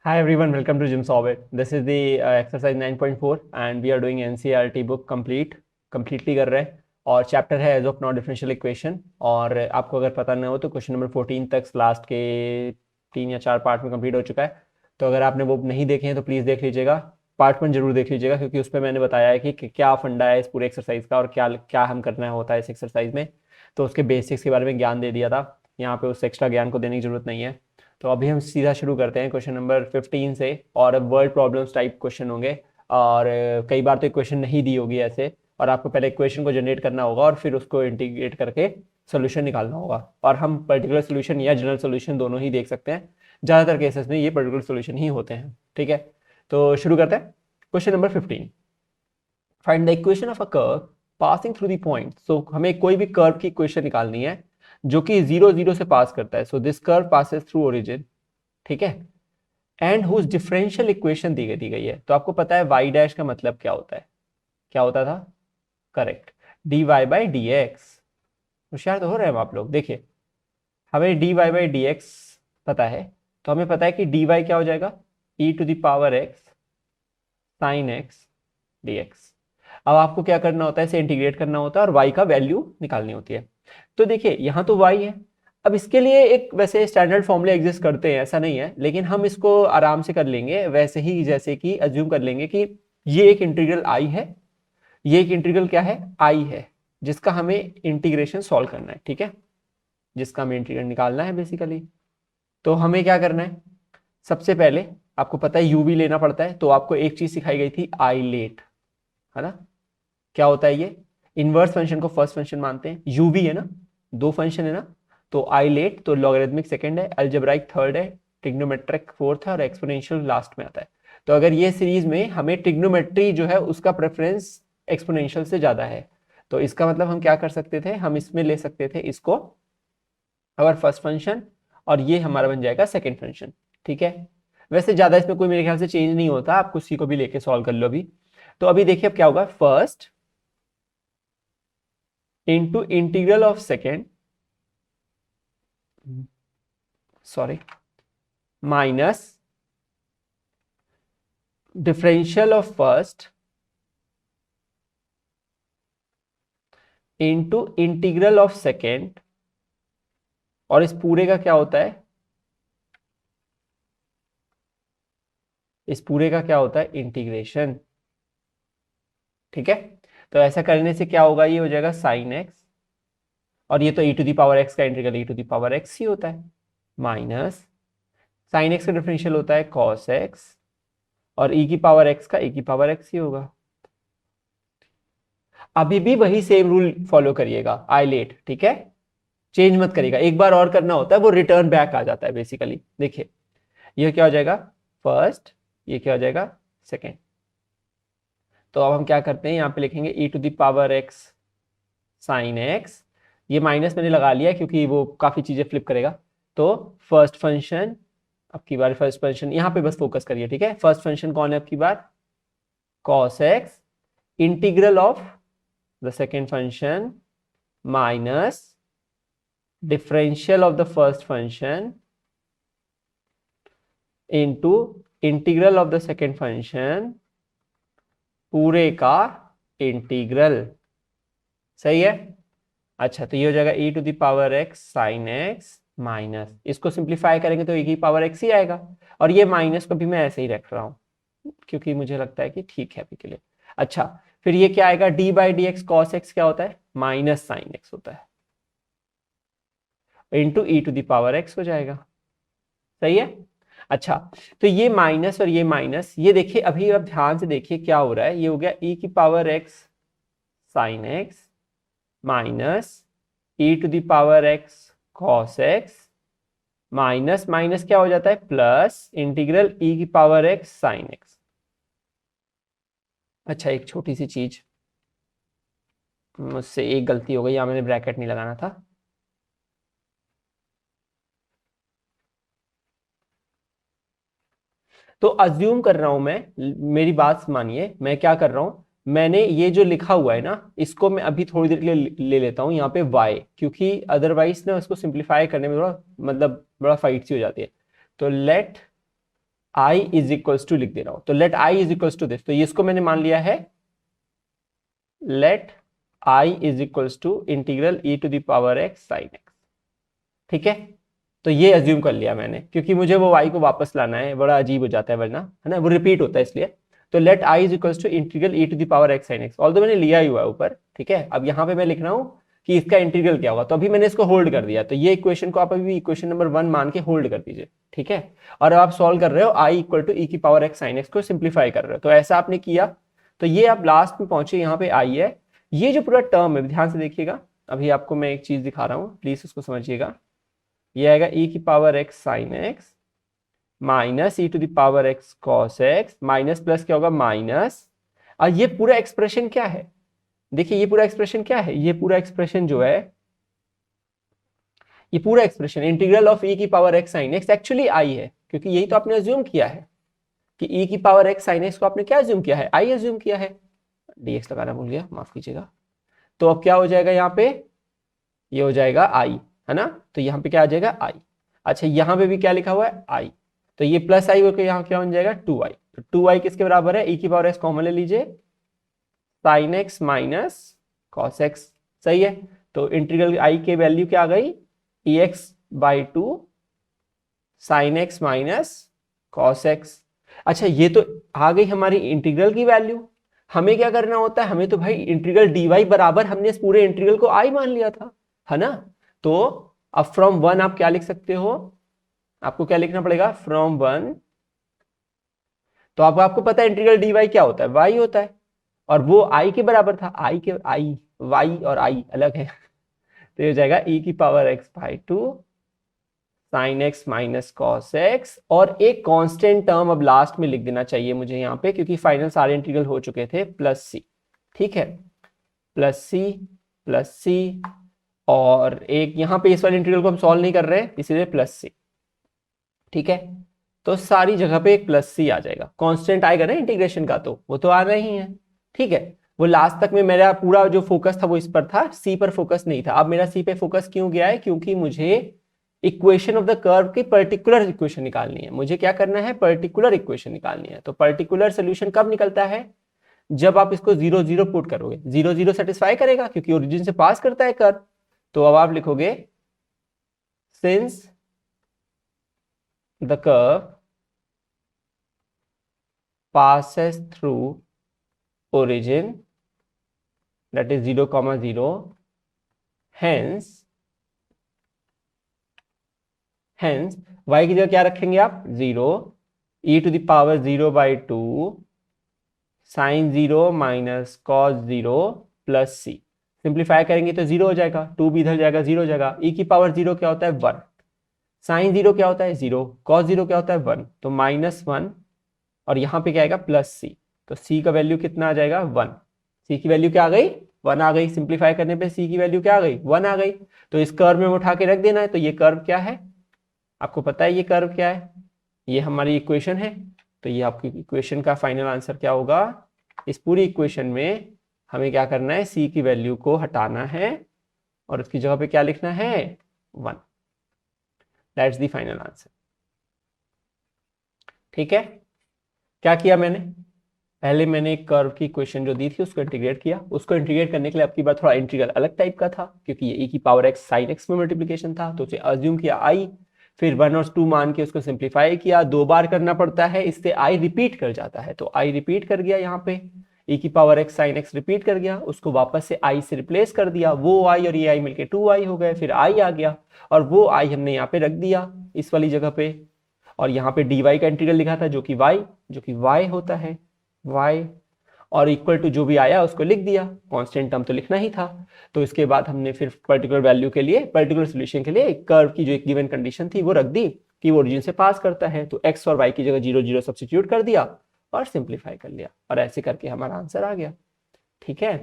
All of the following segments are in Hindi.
Hi everyone, welcome to Gym Solve. This is the exercise 9.4 and we are doing NCERT book completely कर रहे हैं और चैप्टर है as of not differential equation. और आपको अगर पता ना हो तो क्वेश्चन नंबर 14 तक लास्ट के 3 या 4 पार्ट में कंप्लीट हो चुका है। तो अगर आपने वो नहीं देखे हैं तो प्लीज़ देख लीजिएगा, पार्ट 1 जरूर देख लीजिएगा, क्योंकि उस पर मैंने बताया है कि क्या फंडा है इस पूरे एक्सरसाइज का और क्या क्या हम करना होता है इस एक्सरसाइज में। तो उसके बेसिक्स के बारे में ज्ञान दे दिया था, यहाँ पे उस एक्स्ट्रा ज्ञान को देने की जरूरत नहीं है। तो अभी हम सीधा शुरू करते हैं क्वेश्चन नंबर 15 से। और अब वर्ड प्रॉब्लम्स टाइप क्वेश्चन होंगे और कई बार तो इक्वेशन नहीं दी होगी ऐसे, और आपको पहले इक्वेशन को जनरेट करना होगा और फिर उसको इंटीग्रेट करके सोल्यूशन निकालना होगा। और हम पर्टिकुलर सोल्यूशन या जनरल सोल्यूशन दोनों ही देख सकते हैं, ज़्यादातर केसेस में ये पर्टिकुलर सोल्यूशन ही होते हैं। ठीक है, तो शुरू करते हैं। Question number 15, find the equation of a curve passing through the point. So हमें कोई भी कर्व की इक्वेशन निकालनी है जो कि 0 0 से पास करता है। So this curve passes through origin, ठीक है, एंड हुज डिफरेंशियल इक्वेशन दी गई है। तो आपको पता है वाई डैश का मतलब क्या होता है, क्या होता था? Correct, D Y by D X. होशियार तो हो रहे हैं हम आप लोग। देखिए, हमें D Y by D X पता है, तो हमें पता है कि डी वाई क्या हो जाएगा, E to the power X sine X D X. अब आपको क्या करना होता है, इसे इंटीग्रेट करना होता है और y का वैल्यू निकालनी होती है। तो देखिए यहाँ तो y है। अब इसके लिए एक वैसे स्टैंडर्ड फॉर्मूला एग्जिस्ट करते हैं, ऐसा नहीं है, लेकिन हम इसको आराम से कर लेंगे वैसे ही, जैसे कि अज्यूम कर लेंगे कि ये एक इंटीग्रल i है, ये एक इंटीग्रल क्या है, i है, जिसका हमें इंटीग्रेशन सॉल्व करना है। ठीक है, जिसका हमें इंटीग्रल निकालना है बेसिकली। तो हमें क्या करना है, सबसे पहले आपको पता है u भी लेना पड़ता है, तो आपको एक चीज सिखाई गई थी, आई लेट, है ना। क्या होता है ये, इनवर्स फंक्शन को फर्स्ट फंक्शन मानते हैं, यू भी है ना, दो फंक्शन है ना, तो आई लेट तो लॉगरिथमिक सेकंड है, अलजेब्राइक थर्ड है, ट्रिग्नोमेट्रिक फोर्थ है और एक्सपोनेंशियल लास्ट में आता है। तो अगर ये सीरीज में हमें ट्रिग्नोमेट्री जो है उसका प्रेफरेंस एक्सपोनेंशियल से ज्यादा है, तो इसका मतलब हम क्या कर सकते थे, हम इसमें ले सकते थे इसको अवर फर्स्ट फंक्शन, और ये हमारा बन जाएगा सेकेंड फंक्शन। ठीक है, वैसे ज्यादा इसमें कोई मेरे ख्याल से चेंज नहीं होता, आप किसी को भी लेके सॉल्व कर लो अभी। तो अभी देखिए अब क्या होगा, first into integral of second, sorry, minus differential of first into integral of second। और इस पूरे का क्या होता है, इस पूरे का क्या होता है, इंटीग्रेशन। ठीक है, तो ऐसा करने से क्या होगा, ये हो जाएगा साइन एक्स, और ये तो e to the power X का इंटीग्रल e to the power X ही होता है, माइनस साइन एक्स का डिफरेंशियल होता है कॉस एक्स, और e की पावर एक्स का e की पावर एक्स ही होगा। अभी भी वही सेम रूल फॉलो करिएगा, आई लेट, ठीक है, चेंज मत करिएगा। एक बार और करना होता है, वो रिटर्न बैक आ जाता है बेसिकली। देखिए ये क्या हो जाएगा, फर्स्ट, ये क्या हो जाएगा, सेकेंड। तो अब हम क्या करते हैं, यहाँ पे लिखेंगे e to the power X sine X, ये माइनस मैंने लगा लिया क्योंकि वो काफी चीजें फ्लिप करेगा। तो फर्स्ट फंक्शन, अब की बार फर्स्ट फंक्शन, यहाँ पे बस फोकस करिए। ठीक है, फर्स्ट फंक्शन कौन है अब की बार, cos X, integral of the second function minus differential of the first function into integral of the second function, पूरे का इंटीग्रल। सही है, अच्छा तो ये हो जाएगा e to the power X sine X minus, इसको सिंप्लीफाई करेंगे तो e की पावर एक्स ही आएगा, और ये माइनस को भी मैं ऐसे ही रख रहा हूं क्योंकि मुझे लगता है कि ठीक है अभी के लिए। अच्छा, फिर ये क्या आएगा, D by D X cos X क्या होता है, माइनस साइन एक्स होता है, into E to the power X हो जाएगा। सही है, अच्छा तो ये माइनस और ये माइनस, ये देखिए अभी अब ध्यान से देखिए क्या हो रहा है, ये हो गया e की power X sine X minus e to the power X cos X, minus minus क्या हो जाता है, प्लस इंटीग्रल e की पावर एक्स साइन एक्स। अच्छा एक छोटी सी चीज, मुझसे एक गलती हो गई, यहाँ मैंने ब्रैकेट नहीं लगाना था। तो अज्यूम कर रहा हूं मैं, मेरी बात मानिए, मैं क्या कर रहा हूं, मैंने ये जो लिखा हुआ है ना, इसको मैं अभी थोड़ी देर के लिए ले लेता हूं यहाँ पे y, क्योंकि अदरवाइज ना इसको सिंप्लीफाई करने में थोड़ा मतलब बड़ा फाइट सी हो जाती है। तो let I is equals to लिख दे रहा हूं, तो let I is equals to this, तो इसको मैंने मान लिया है let I is equals to integral E to the power X sine X. ठीक है, तो ये अज्यूम कर लिया मैंने, क्योंकि मुझे वो y को वापस लाना है, बड़ा अजीब हो जाता है वरना, है ना, वो रिपीट होता है इसलिए। तो let i is equals to integral e to the power x sin x, although मैंने लिया ही हुआ है ऊपर। ठीक है, अब यहाँ पे मैं लिख रहा हूँ कि इसका इंटीग्रल क्या होगा, तो अभी मैंने इसको होल्ड कर दिया, तो ये इक्वेशन को आप अभी इक्वेशन नंबर 1 मान के होल्ड कर दीजिए। ठीक है, और अब आप सॉल्व कर रहे हो i इक्वल टू ई की पावर x sin x को सिंप्लीफाई कर रहे हो, तो ऐसा आपने किया, तो ये आप लास्ट में पहुंचे, यहाँ पे i है, ये जो पूरा टर्म है ध्यान से देखिएगा, अभी आपको मैं एक चीज दिखा रहा हूँ, प्लीज उसको समझिएगा। ये आएगा e की power x sine x minus E to the power x cos x minus plus क्या होगा माइनस, और ये पूरा एक्सप्रेशन क्या है, देखिए ये पूरा एक्सप्रेशन क्या है, ये पूरा एक्सप्रेशन जो है, ये पूरा एक्सप्रेशन इंटीग्रल ऑफ e की power x sine x actually i है, क्योंकि यही तो आपने अज्यूम किया है कि e की पावर x साइन x को आपने क्या अज्यूम किया है, i अज्यूम किया है, dx लगाना भूल गया, माफ कीजिएगा। तो अब क्या हो जाएगा यहाँ पे, ये हो जाएगा i, है ना, तो यहाँ पे क्या आ जाएगा i। अच्छा, यहाँ पे भी क्या लिखा हुआ है i, तो ये प्लस i होकर यहाँ क्या बन जाएगा 2i, तो 2i किसके बराबर है, e की पावर x कॉमन ले लीजिए, sine x minus cos x, सही है। तो इंटीग्रल i के वैल्यू क्या आ गई, ex by 2 sine x minus cos x। अच्छा, ये तो आ गई हमारी इंटीग्रल की वैल्यू, हमें क्या करना होता है, हमें तो भाई इंटीग्रल dy बराबर, हमने इस पूरे इंटीग्रल को i मान लिया था, है ना। तो अब फ्रॉम 1 आप क्या लिख सकते हो, आपको क्या लिखना पड़ेगा, फ्रॉम 1, तो आपको पता है इंटीग्रल dy क्या होता है, y होता है, और वो i के बराबर था, i के i, y और i अलग है तो ये हो जाएगा e की power x by 2 sine x minus cos x, और एक कांस्टेंट टर्म अब लास्ट में लिख देना चाहिए मुझे यहाँ पे, क्योंकि फाइनल सारे इंटीग्रल हो चुके थे, प्लस सी। ठीक है, प्लस सी, और एक यहाँ पे इस वाले इंटीग्रल को हम सॉल्व नहीं कर रहे हैं, इसीलिए प्लस सी। ठीक है, तो सारी जगह पे एक प्लस सी आ जाएगा, कांस्टेंट आएगा ना इंटीग्रेशन का, तो वो तो आना ही है। ठीक है, वो लास्ट तक में मेरा पूरा जो फोकस था वो इस पर था, सी पर फोकस नहीं था। अब मेरा सी पे फोकस क्यों गया है, क्योंकि मुझे इक्वेशन ऑफ द कर्व की पर्टिकुलर इक्वेशन निकालनी है, मुझे क्या करना है, पर्टिकुलर इक्वेशन निकालनी है। तो पर्टिकुलर सोल्यूशन कब निकलता है, जब आप इसको 0 0 पुट करोगे, 0 0 सेटिस्फाई करेगा क्योंकि ओरिजिन से पास करता है कर्व। तो अब आप लिखोगे since the curve passes through origin, that is 0, 0, hence y की जगह क्या रखेंगे आप, 0, e to the power 0 by 2 sine 0 minus cos 0 plus C. Simplify करेंगे तो 0 हो जाएगा, 2 भी इधर जाएगा, 0 हो जाएगा। e की पावर 0 क्या होता है 1, साइन 0 क्या होता है 0, कॉस 0 क्या होता है 1, तो -1, और यहाँ पे क्या आएगा प्लस सी, तो सी का वैल्यू कितना आ जाएगा 1, सी की वैल्यू क्या आ गई 1 आ गई। सिंप्लीफाई करने पे सी की वैल्यू क्या आ गई 1 आ गई। तो इस कर्व में उठा के रख देना है, तो ये कर्व क्या है, आपको पता है ये कर्व क्या है, ये हमारी इक्वेशन है। तो ये आपकी इक्वेशन का फाइनल आंसर क्या होगा, इस पूरी इक्वेशन में हमें क्या करना है, सी की वैल्यू को हटाना है और उसकी जगह पे क्या लिखना है 1, दैट्स द फाइनल आंसर। ठीक है, क्या किया मैंने, पहले मैंने एक कर्व की इक्वेशन जो दी थी उसको इंटीग्रेट किया, उसको इंटीग्रेट करने के लिए आपकी बात थोड़ा इंटीग्रल अलग टाइप का था, क्योंकि ये e की पावर x साइन x में मल्टीप्लिकेशन था, तो उसे अज्यूम किया i, फिर 1 और 2 मान के उसको सिंप्लीफाई किया, 2 बार करना पड़ता है, इससे i रिपीट कर जाता है, तो i रिपीट कर गया, यहाँ पे e की power x sine x repeat कर गया, उसको वापस से i से रिप्लेस कर दिया, वो i और ये i मिलके 2i हो गए, फिर i आ गया और वो i हमने यहाँ पे रख दिया इस वाली जगह पे, और यहाँ पे dy का इंटीग्रल लिखा था जो कि y होता है y, और इक्वल टू जो भी आया उसको लिख दिया, कांस्टेंट टर्म तो लिखना ही था। तो इसके बाद हमने फिर पर्टिकुलर वैल्यू के लिए, पर्टिकुलर सॉल्यूशन के लिए कर्व की जो एक गिवन कंडीशन थी वो रख दी कि वो ओरिजिन से पास करता है, तो x और y की जगह 0 0 सब्स्टिट्यूट कर दिया और सिंप्लीफाई कर लिया, और ऐसे करके हमारा आंसर आ गया। ठीक है,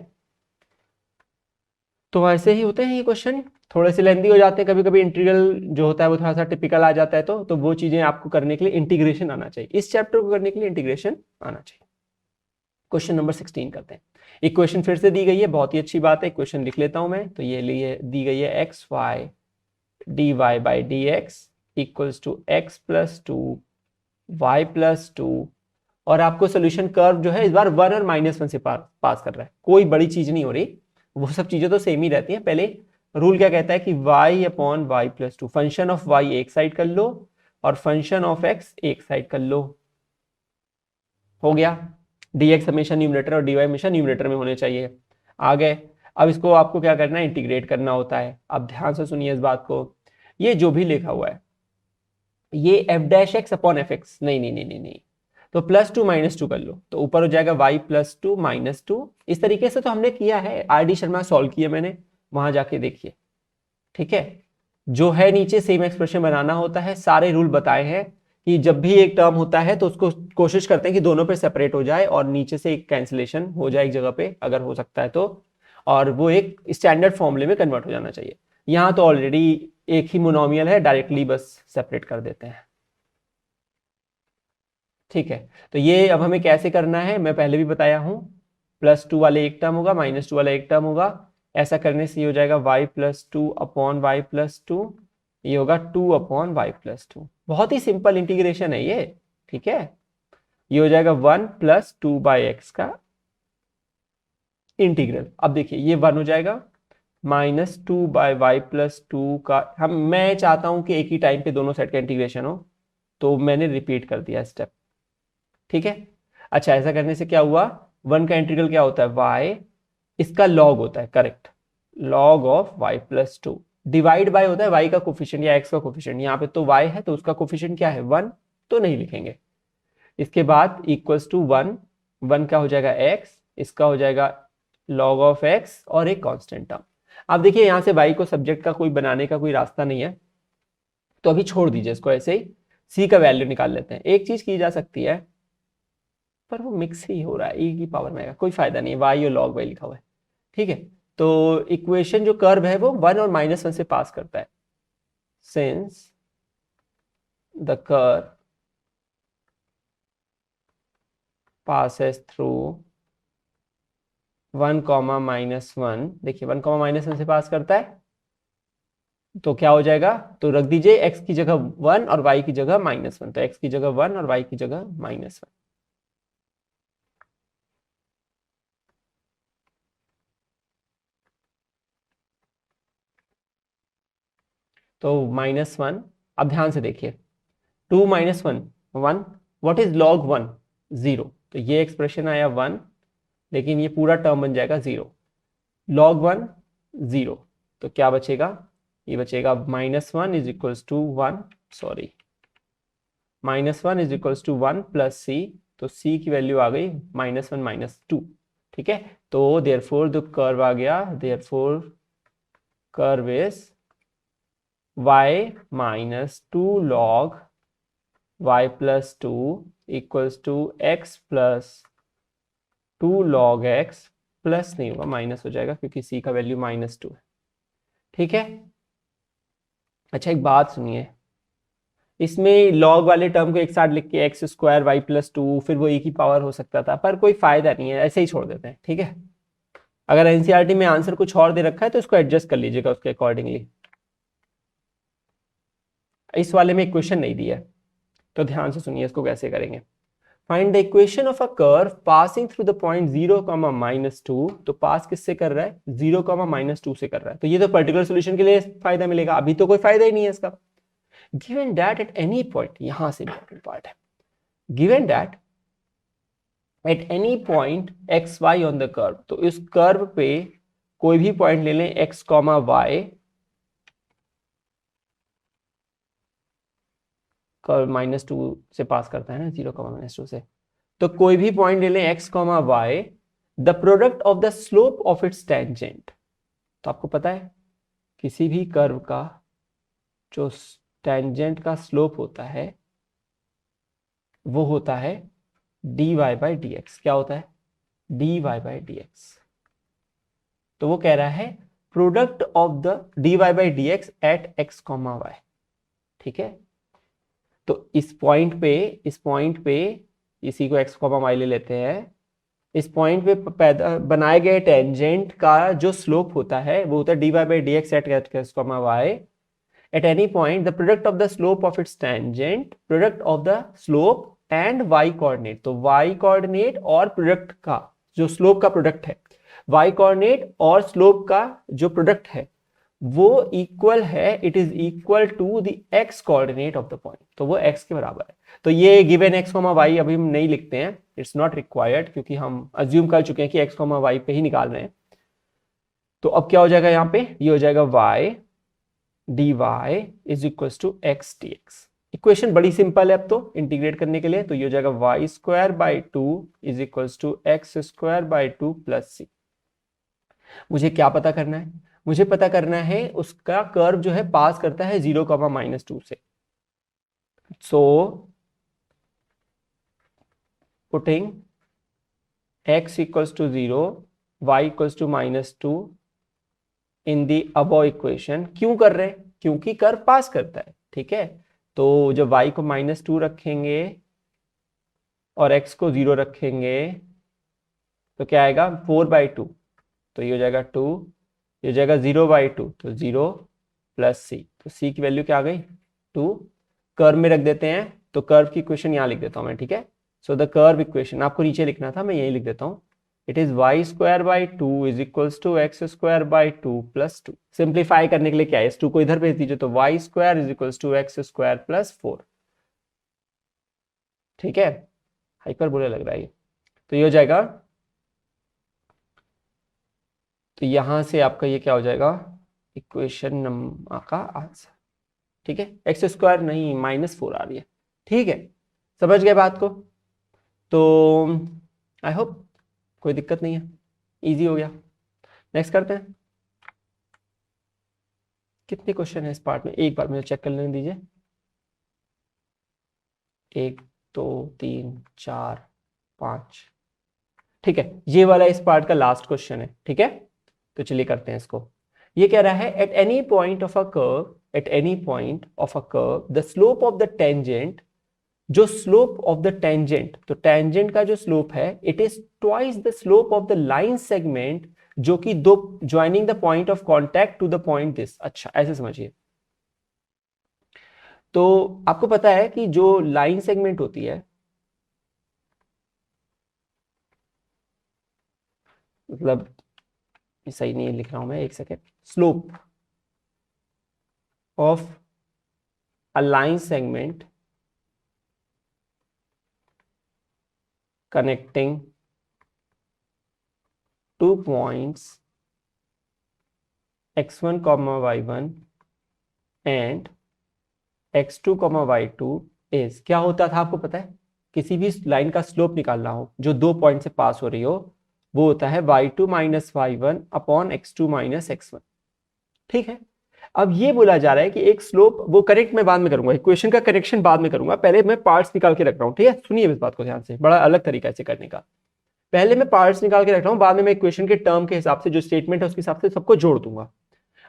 तो ऐसे ही होते हैं ये क्वेश्चन, थोड़े से लेंदी हो जाते हैं, कभी कभी इंटीग्रल जो होता है वो थोड़ा सा टिपिकल आ जाता है, तो वो चीजें आपको करने के लिए इंटीग्रेशन आना चाहिए, इस चैप्टर को करने के लिए इंटीग्रेशन आना चाहिए। क्वेश्चन नंबर 16 करते हैं। इक्वेशन फिर से दी गई है, बहुत ही अच्छी बात है, इक्वेशन लिख लेता हूं मैं। तो ये लिए दी गई है X Y D Y by D X equals to X plus 2 y plus 2, और आपको सोल्यूशन कर्व जो है इस बार 1 और -1 से पास कर रहा है, कोई बड़ी चीज नहीं हो रही, वो सब चीजें तो सेम ही रहती हैं। पहले रूल क्या कहता है कि y upon Y plus 2, function of y एक साइड कर लो और फंक्शन ऑफ x एक साइड कर लो, हो गया। dx हमेशा न्यूमरेटर और dy हमेशा न्यूमरेटर में होने चाहिए। आ गए। अब इसको आपको क्या करना है, इंटीग्रेट करना होता है। अब ध्यान से सुनिए इस बात को, ये जो भी लिखा हुआ है ये F dash x upon F x, नहीं नहीं नहीं नहीं नहीं, तो +2 -2 कर लो, तो ऊपर हो जाएगा y + 2 -2। इस तरीके से तो हमने किया है, RD शर्मा सॉल्व किया मैंने, वहां जाके देखिए, ठीक है। जो है नीचे सेम एक्सप्रेशन बनाना होता है, सारे रूल बताए हैं कि जब भी एक टर्म होता है तो उसको कोशिश करते हैं कि दोनों पे सेपरेट हो जाए और नीचे से एक कैंसिलेशन हो जाए एक जगह पे अगर हो सकता है तो, और वो एक स्टैंडर्ड फॉर्मूले में कन्वर्ट हो जाना चाहिए। यहाँ तो ऑलरेडी एक ही मोनोमियल है, डायरेक्टली बस सेपरेट कर देते हैं, ठीक है। तो ये अब हमें कैसे करना है मैं पहले भी बताया हूं, +2 वाले एक टर्म होगा, -2 वाला एक टर्म होगा, ऐसा करने से ये हो जाएगा y + 2 अपॉन y + 2, ये होगा 2 अपॉन y + 2। बहुत ही सिंपल इंटीग्रेशन है ये, ठीक है। ये हो जाएगा 1 + 2/x का इंटीग्रल। अब देखिए ये 1 हो जाएगा, -2/y + 2 का, मैं चाहता हूं कि एक ही टाइम पे दोनों साइड का इंटीग्रेशन हो, तो मैंने रिपीट कर दिया स्टेप, ठीक है। अच्छा, ऐसा करने से क्या हुआ, 1 का इंटीग्रल क्या होता है y, इसका लॉग होता है, correct, log of y + 2, divide by होता है y का कोफिशिएंट या x का कोफिशिएंट, यहाँ पे तो y है तो उसका कोफिशिएंट क्या है 1, तो नहीं लिखेंगे। इसके बाद इक्वल्स टू 1, 1 का हो जाएगा x, इसका हो जाएगा log ऑफ x और एक कांस्टेंट टर्म। अब देखिए यहाँ से y को सब्जेक्ट का कोई बनाने का कोई रास्ता नहीं है, तो अभी छोड़ दीजिए इसको, ऐसे ही c का वैल्यू निकाल लेते हैं। एक चीज की जा सकती है, पर वो मिक्स ही हो रहा है, e की पावर में आएगा, कोई फायदा नहीं है, y और log y लिखा हुआ है, ठीक है। तो इक्वेशन जो कर्व है वो 1 और -1 से पास करता है, since the curve passes through 1, -1, देखिए 1, -1 से पास करता है, तो क्या हो जाएगा, तो रख दीजिए x की जगह 1 और y की जगह -1, तो x की जगह 1 और y की जगह -1। तो -1, अब ध्यान से देखिए, 2 - 1 1, व्हाट इज log 1 0, तो ये एक्सप्रेशन आया 1, लेकिन ये पूरा टर्म बन जाएगा 0, log 1 0, तो क्या बचेगा, ये बचेगा -1 is equals to 1, sorry, -1 is equals to 1 + c, तो c की वैल्यू आ गई -1 -2, ठीक है। तो देयरफॉर द कर्व आ गया, therefore curve is y -2 log y + 2 equals to x + 2 log x, plus नहीं होगा माइनस हो जाएगा क्योंकि c का वैल्यू -2 है, ठीक है। अच्छा एक बात सुनिए, इसमें लॉग वाले टर्म को एक साथ लिख के x² y + 2 फिर वो e की पावर हो सकता था, पर कोई फायदा नहीं है, ऐसे ही छोड़ देते हैं, ठीक है। अगर एनसीईआरटी में आंसर कुछ और दे रखा है तो इसको एडजस्ट कर लीजिएगा उसके अकॉर्डिंगली। इस वाले में इक्वेशन नहीं दिया है, तो ध्यान से सुनिए इसको कैसे करेंगे। Find the equation of a curve passing through the point 0, -2, तो पास किससे कर रहा है, 0, -2 से कर रहा है, तो ये तो पर्टिकुलर सॉल्यूशन के लिए फायदा मिलेगा, अभी तो कोई फायदा ही नहीं है इसका। Given that at any point, यहां से इंपॉर्टेंट पार्ट है, given that at any point X Y on the curve, तो इस कर्व पे कोई भी पॉइंट ले लें x, y, कर्व -2 से पास करता है ना, 0, -2 से, तो कोई भी पॉइंट ले लें x, y, the product of the slope of its tangent, तो आपको पता है किसी भी कर्व का जो टेंजेंट का स्लोप होता है वो होता है dy/dx, क्या होता है dy/dx, तो वो कह रहा है product of the dy/dx at x, y, ठीक है। तो इस पॉइंट पे इसी को x, y ले लेते हैं, इस पॉइंट पे पैदा बनाए गए टेंजेंट का जो स्लोप होता है वो होता है dy/dx at x, y at any point the product of the slope of its tangent, product of the slope and Y coordinate, तो वाई कोऑर्डिनेट और प्रोडक्ट का जो स्लोप का प्रोडक्ट है, वाई कोऑर्डिनेट और स्लोप का जो प्रोडक्ट है वो इक्वल है, it is equal to the X coordinate of the point, तो वो एक्स के बराबर है। तो ये गिवन एक्स कॉमा वाई अभी हम नहीं लिखते हैं, इट्स नॉट रिक्वायर्ड, क्योंकि हम अज्यूम कर चुके हैं कि एक्स कॉमा वाई पे ही निकाल रहे हैं। तो अब क्या हो जाएगा यहाँ पे, ये हो जाएगा y dy is equal to X D X. Equation बड़ी सिंपल है अब तो इंटीग्रेट करने के लिए, तो ये हो जाएगा Y square by two is equal to X square by two plus C. मुझे क्या पता करना है, मुझे पता करना है उसका कर्व जो है पास करता है 0,-2 से। So putting x equals to 0, y equals to -2 in the above equation. क्यों कर रहे हैं, क्योंकि कर्व पास करता है, ठीक है। तो जब y को -2 रखेंगे और x को 0 रखेंगे तो क्या आएगा 4/2, तो ये हो जाएगा 2, ये हो जाएगा 0/2, तो 0 प्लस सी, तो सी की वैल्यू क्या आ गई 2। कर्व में रख देते हैं, तो कर्व की इक्वेशन यहाँ लिख देता हूँ मैं, ठीक है। सो द कर्व इक्वेशन आपको नीचे लिखना था, मैं यही लिख देता हूँ। It is Y square by two is equals to X square by two plus two. Simplify करने के लिए क्या है, इस टू को इधर भेज दीजिए, तो Y square is equals to X square plus 4, ठीक है। हाइपरबोला लग रहा है ये, तो ये हो जाएगा, तो यहां से आपका ये क्या हो जाएगा इक्वेशन नंबर का आंसर, ठीक है। एक्स स्क्वायर नहीं -4 आ रही है, ठीक है। समझ गए बात को, तो आई होप कोई दिक्कत नहीं है, इजी हो गया। नेक्स्ट करते हैं। कितने क्वेश्चन है इस पार्ट में, एक बार मुझे चेक कर लेने दीजिए। 1 2 3 4 5, ठीक है। ये वाला इस पार्ट का लास्ट क्वेश्चन है, ठीक है। तो चलिए करते हैं इसको। ये कह रहा है at any point of a curve, at any point of a curve the slope of the tangent, जो स्लोप ऑफ द टेंजेंट, तो टेंजेंट का जो स्लोप है it is twice the slope of the line segment, जो कि दो joining the point of contact to the point this. अच्छा ऐसे समझिए, तो आपको पता है कि जो लाइन सेगमेंट होती है, मतलब सही नहीं लिख रहा हूं मैं, एक second, slope of a line segment connecting two points x1, y1 and x2, y2 is, क्या होता था आपको पता है, किसी भी लाइन का स्लोप निकालना हो जो दो पॉइंट से पास हो रही हो, वो होता है y2 minus y1 upon x2 minus x1, ठीक है। अब ये बोला जा रहा है कि एक स्लोप, वो करेक्ट मैं बाद में करूंगा, इक्वेशन का करेक्शन बाद में करूंगा, पहले मैं पार्ट्स निकाल के रख रहा हूं, ठीक है। सुनिए इस बात को ध्यान से, बड़ा अलग तरीका से करने का। पहले मैं पार्ट्स निकाल के रख रहा हूं, बाद में मैं इक्वेशन के टर्म के हिसाब से जो स्टेटमेंट है उसके हिसाब से सबको जोड़ दूंगा।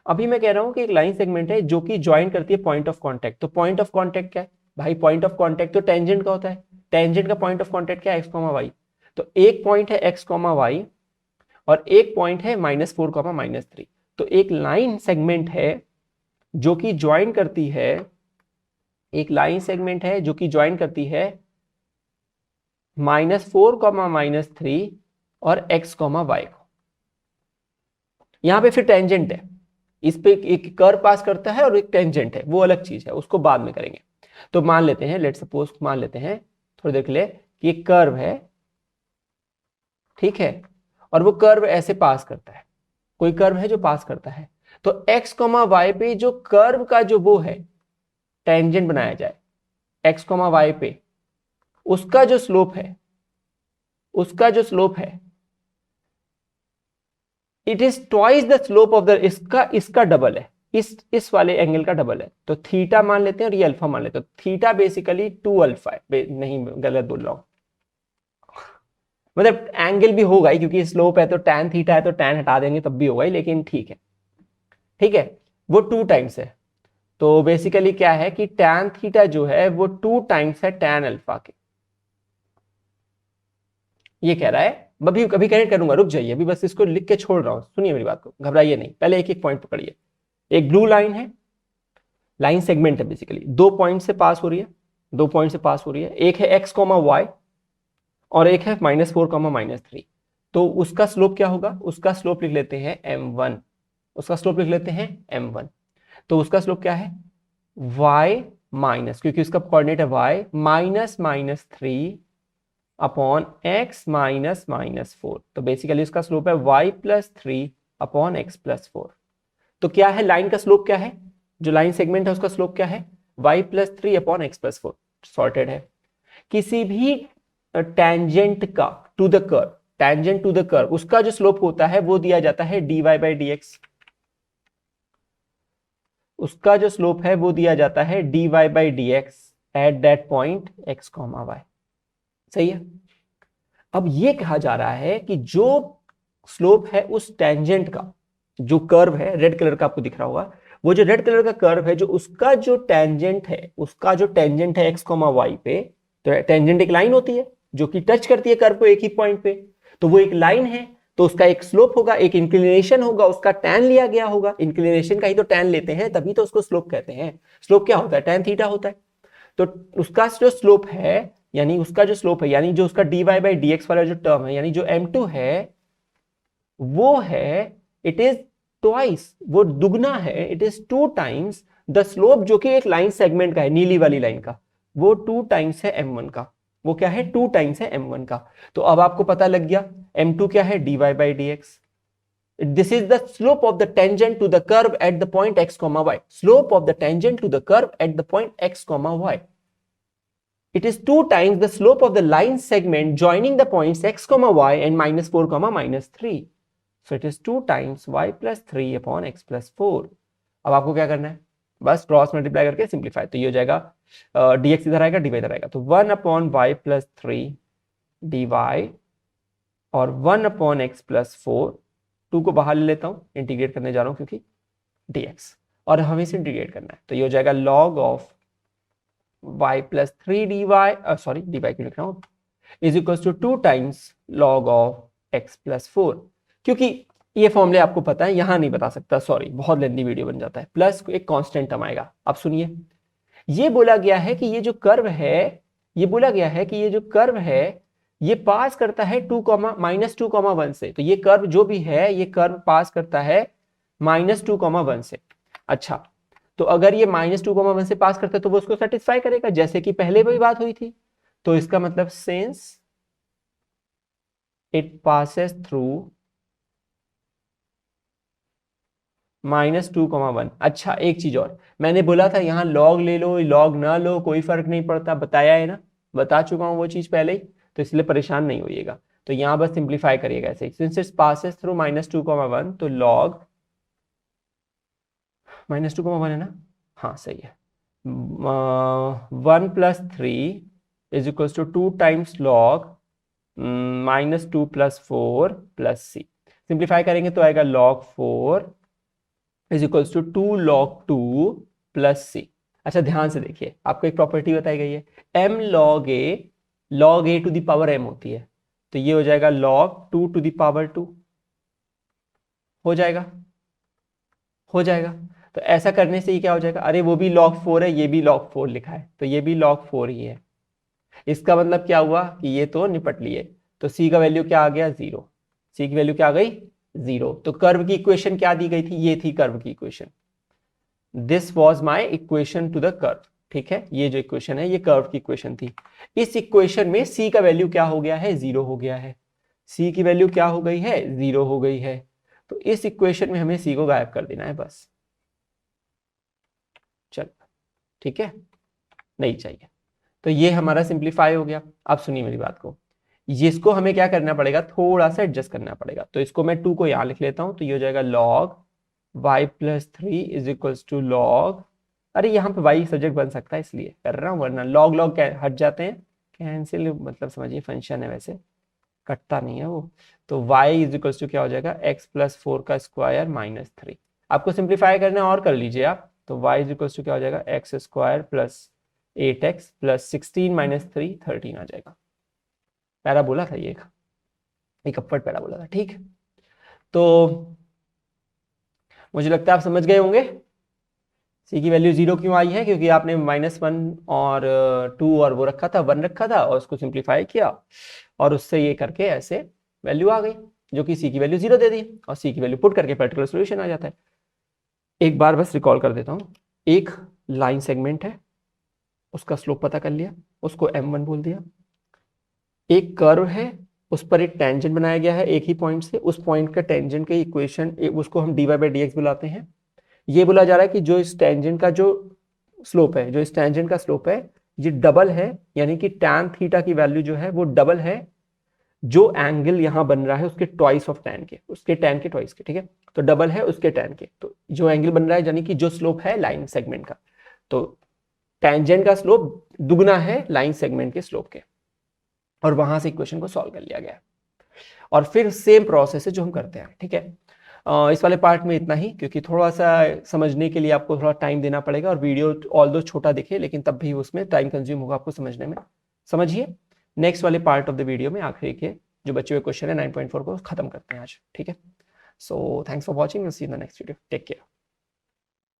अभी मैं कह रहा हूं कि एक लाइन सेगमेंट है जो कि ज्वाइन करती है पॉइंट ऑफ कॉन्टैक्ट, तो पॉइंट ऑफ कॉन्टैक्ट क्या है भाई, पॉइंट ऑफ कॉन्टैक्ट तो टेंजेंट का होता है, टेंजेंट का पॉइंट ऑफ कॉन्टैक्ट क्या है एक्स कॉमा वाई, तो एक पॉइंट है एक्स कॉमा वाई और एक पॉइंट है -4, -3, तो एक लाइन सेगमेंट है जो कि ज्वाइन करती है, एक लाइन सेगमेंट है जो कि ज्वाइन करती है -4, -3 और x, y को। यहां पे फिर टेंजेंट है, इस पे एक कर्व पास करता है और एक टेंजेंट है, वो अलग चीज है, उसको बाद में करेंगे। तो मान लेते हैं, लेट सपोज मान लेते हैं थोड़ी देर के लिए कि एक कर्व है, ठीक है, और वो कर्व ऐसे पास करता है, कोई कर्व है जो पास करता है, तो x, y पे जो कर्व का जो वो है टेंजेंट बनाया जाए x, y पे, उसका जो स्लोप है, उसका जो स्लोप है it is twice the slope of the, इसका डबल है, इस वाले एंगल का डबल है, तो थीटा मान लेते हैं और ये अल्फा मान लेते हैं, तो थीटा बेसिकली 2 अल्फा है, नहीं गलत बोल रहा हूं, मतलब एंगल भी होगा ही, क्योंकि स्लोप है तो टैन थीटा है, तो टैन हटा देंगे तब भी होगा ही, लेकिन ठीक है, ठीक है, वो 2 टाइम्स है। तो बेसिकली क्या है कि टैन थीटा जो है वो 2 टाइम्स है टैन अल्फा के, ये कह रहा है। अभी कभी कनेक्ट करूंगा, रुक जाइए, अभी बस इसको लिख के छोड़ रहा हूं, सुनिए मेरी बात को, घबराइए नहीं, पहले एक एक पॉइंट पकड़िए। एक ब्लू लाइन है, लाइन सेगमेंट है बेसिकली, 2 पॉइंट से पास हो रही है, 2 पॉइंट से पास हो रही है, एक है x, y और एक है -4, -3। तो उसका स्लोप क्या होगा, उसका स्लोप लिख लेते हैं m1, उसका स्लोप लिख लेते हैं m1। तो उसका स्लोप क्या है, y माइनस, क्योंकि उसका कोऑर्डिनेट है y, -3 अपॉन x -4। तो बेसिकली उसका स्लोप है y + 3 अपॉन x + 4। तो क्या है लाइन का स्लोप, क्या है, जो लाइन सेगमेंट है उसका स्लोप क्या है, y + 3 अपॉन x + 4। सॉर्टेड है। किसी भी टेंजेंट का to the curve, tangent to the curve, उसका जो स्लोप होता है वो दिया जाता है dy/dx। उसका जो स्लोप है वो दिया जाता है dy/dx at that point x, y। सही है। अब ये कहा जा रहा है कि जो स्लोप है उस टेंजेंट का, जो कर्व है रेड कलर का आपको दिख रहा होगा, वो जो रेड कलर का कर्व है, जो उसका जो टेंजेंट है, उसका जो टेंजेंट है x, y पे, तो टेंजेंट एक लाइन होती है जो कि टच करती है कर्व को एक ही पॉइंट पे, तो वो एक लाइन है, तो उसका एक स्लोप होगा, एक इंक्लिनेशन होगा, उसका टैन लिया गया होगा, इंक्लिनेशन का ही तो टैन लेते हैं, तभी तो उसको स्लोप कहते हैं। स्लोप क्या होता है, टैन थीटा होता है। तो उसका जो स्लोप है, यानी उसका जो स्लोप है, यानी जो उसका dy/dx वाला जो टर्म है, यानी जो m2 है, वो है, इट इज ट्वाइस, वो दुगना है, it is 2 times the slope, जो कि एक लाइन सेगमेंट का है, नीली वाली लाइन का, वो 2 टाइम्स है m1 का। वो क्या है, 2 टाइम्स है m1 का। तो अब आपको पता लग गया m2 क्या है, dy/dx। This is the slope of the tangent to the curve at the point x, y. Slope of the tangent to the curve at the point x, y. It is 2 times the slope of the line segment joining the points x, y and -4, -3. So it is 2 times y + 3 upon x + 4. अब आपको क्या करना है, बस क्रॉस मल्टीप्लाई करके सिंप्लीफाई। तो ये हो जाएगा dx इधर आएगा, dy इधर आएगा, तो 1 upon y + 3 dy और 1 upon x + 4, 2 को बाहर ले लेता हूं, इंटीग्रेट करने जा रहा हूं क्योंकि dx, और हमें इसे इंटीग्रेट करना है। तो ये हो जाएगा log of y + 3 dy, sorry dy क्यों लिख रहा हूं, is equal to 2 times log of x + 4। क्योंकि ये फॉर्मूले आपको पता है, यहां नहीं बता सकता, सॉरी बहुत लेंथी वीडियो बन जाता है, प्लस एक कांस्टेंट टर्म आएगा। अब सुनिए, ये बोला गया है कि ये जो कर्व है, ये बोला गया है कि ये जो कर्व है, ये पास करता है -2, 1 से। तो ये कर्व जो भी है, ये कर्व पास करता है -2, 1 से। अच्छा, तो अगर ये -2, 1 से पास करता है तो वो उसको सेटिस्फाई करेगा, जैसे कि पहले भी बात हुई थी। तो इसका मतलब सिंस इट पासेस थ्रू -2, 1। अच्छा, एक चीज और, मैंने बोला था यहां लॉग ले लो, लॉग ना लो, कोई फर्क नहीं पड़ता, बताया है ना, बता चुका हूं वो चीज पहले ही, तो इसलिए परेशान नहीं होइएगा। तो यहां बस सिंप्लीफाई करिएगा ऐसे, सिंस इट पासेस थ्रू -2, 1, तो लॉग -2, 1 है ना, हाँ सही है, 1 + 3 is equal to 2 times log -2 + 4 + c। Simplify करेंगे तो आएगा log 4 is equals to 2 log 2 + c। अच्छा ध्यान से देखिए, आपको एक प्रॉपर्टी बताई गई है, m log a to the power m होती है, तो ये हो जाएगा log 2 टू द पावर 2, हो जाएगा, हो जाएगा। तो ऐसा करने से ये क्या हो जाएगा, अरे वो भी log 4 है, ये भी log 4 लिखा है, तो ये भी log 4 ही है। इसका मतलब क्या हुआ कि ये तो निपट लिए, तो c का वैल्यू क्या आ गया, 0। c की वैल्यू क्या आ गई, 0। तो कर्व की इक्वेशन क्या दी गई थी, ये थी कर्व की equation, this was my equation two the curve. ठीक है, ये जो इक्वेशन है ये कर्व की इक्वेशन थी। इस इक्वेशन में c का वैल्यू क्या हो गया है, 0 हो गया है। c की वैल्यू क्या हो गई है, 0 हो गई है। तो इस इक्वेशन में हमें c को गायब कर देना है बस, चल ठीक है, नहीं चाहिए। तो ये हमारा सिंप्लीफाई हो गया। अब सुनिए मेरी बात को, इसको हमें क्या करना पड़ेगा, थोड़ा सा एडजस्ट करना पड़ेगा। तो इसको मैं 2 को यहां लिख लेता हूं, तो ये हो जाएगा log y + 3 is equals to log, अरे यहाँ पे y सब्जेक्ट बन सकता है इसलिए कर रहा हूँ, वरना लॉग लॉग हट जाते हैं, कैंसिल मतलब समझिए फंक्शन है, वैसे कटता नहीं है वो। तो y इज इक्वल्स टू क्या हो जाएगा, x + 4 का स्क्वायर -3। आपको सिंप्लीफाई करना है और कर लीजिए आप, तो y इज इक्वल्स टू क्या हो जाएगा, x² + 8x + 16 - 3 13 आ जाएगा। पैरा बोला था ये, एक अप्पड़ पैरा बोला था, ठीक। तो मुझे लगता है आप समझ गए होंगे, सी की वैल्यू 0 क्यों आई है? क्योंकि आपने -1 और 2 और वो रखा था, 1 रखा था और उसको सिंप्लीफाई किया और उससे ये करके ऐसे वैल्यू आ गई जो कि सी की वैल्यू 0 दे दी और सी की वैल्यू पुट करके पर्टिकुलर सोल्यूशन आ जाता है। एक बार बस रिकॉल कर देता हूँ। एक लाइन सेगमेंट है, उसका स्लोप पता कर लिया, उसको m1 बोल दिया। एक कर्व है, उस पर एक टेंजेंट बनाया गया है एक ही पॉइंट से, उस पॉइंट का टेंजेंट के इक्वेशन उसको हम dy/dx बुलाते हैं। ये बोला जा रहा है कि जो इस टेंजेंट का जो स्लोप है, जो इस टेंजेंट का स्लोप है ये डबल है, यानी कि tan थीटा की वैल्यू जो है वो डबल है जो एंगल यहां बन रहा है उसके ट्वाइस ऑफ tan के, उसके tan के ट्वाइस के, ठीक है। तो डबल है उसके tan के, तो जो एंगल बन रहा है यानी कि जो स्लोप है लाइन सेगमेंट का, तो टेंजेंट का स्लोप दुगना है लाइन सेगमेंट के स्लोप के, और वहां से इक्वेशन को सॉल्व कर लिया गया। और फिर सेम प्रोसेस है जो हम करते हैं, ठीक है। इस वाले पार्ट में इतना ही, क्योंकि थोड़ा सा समझने के लिए आपको थोड़ा टाइम देना पड़ेगा और वीडियो ऑल्दो छोटा दिखे लेकिन तब भी उसमें टाइम कंज्यूम होगा आपको समझने में। समझिए नेक्स्ट वाले पार्ट ऑफ द वीडियो में आखिरी के जो बचे हुए क्वेश्चन है 9.4 को खत्म करते हैं आज, ठीक है। So thanks for watching, see in the next video, take care.